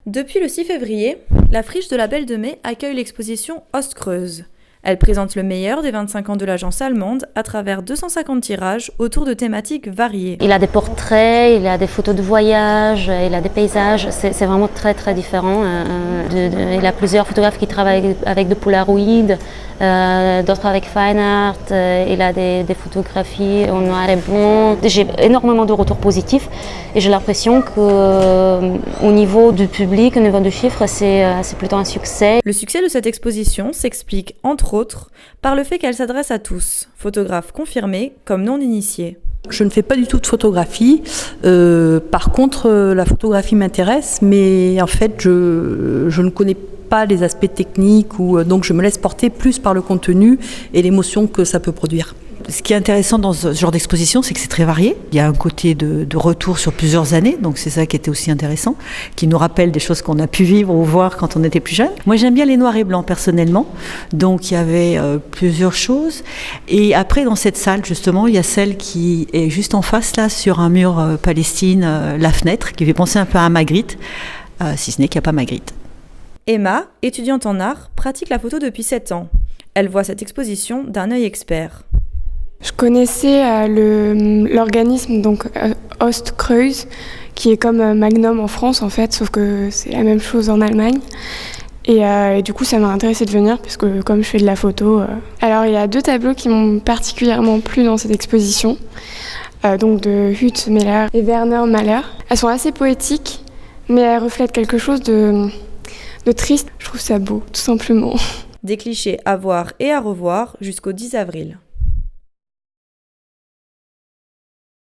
Depuis le 6 février, la friche de la Belle de Mai accueille l'exposition Ostkreuz. Elle présente le meilleur des 25 ans de l'agence allemande à travers 250 tirages autour de thématiques variées. Il a des portraits, il a des photos de voyage, il a des paysages, c'est vraiment très très différent. Il a plusieurs photographes qui travaillent avec de Polaroid, d'autres avec Fine Art, il a des photographies en noir et blanc. J'ai énormément de retours positifs et j'ai l'impression qu'au niveau du public, au niveau du chiffre, c'est plutôt un succès. Le succès de cette exposition s'explique entre autres par le fait qu'elle s'adresse à tous, photographes confirmés comme non initiés. Je ne fais pas du tout de photographie. Par contre, la photographie m'intéresse, mais en fait, je ne connais pas les aspects techniques, donc je me laisse porter plus par le contenu et l'émotion que ça peut produire. Ce qui est intéressant dans ce genre d'exposition, c'est que c'est très varié. Il y a un côté de retour sur plusieurs années, donc c'est ça qui était aussi intéressant, qui nous rappelle des choses qu'on a pu vivre ou voir quand on était plus jeune. Moi, j'aime bien les noirs et blancs personnellement, donc il y avait plusieurs choses. Et après, dans cette salle, justement, il y a celle qui est juste en face, là, sur un mur Palestine, la fenêtre, qui fait penser un peu à Magritte, si ce n'est qu'il n'y a pas Magritte. Emma, étudiante en art, pratique la photo depuis 7 ans. Elle voit cette exposition d'un œil expert. Je connaissais l'organisme donc Ostkreuz, qui est comme Magnum en France en fait, sauf que c'est la même chose en Allemagne. Et du coup, ça m'a intéressée de venir, puisque comme je fais de la photo... Alors, il y a 2 tableaux qui m'ont particulièrement plu dans cette exposition, donc de Huttmeller et Werner Mahler. Elles sont assez poétiques, mais elles reflètent quelque chose de triste. Je trouve ça beau, tout simplement. Des clichés à voir et à revoir jusqu'au 10 avril.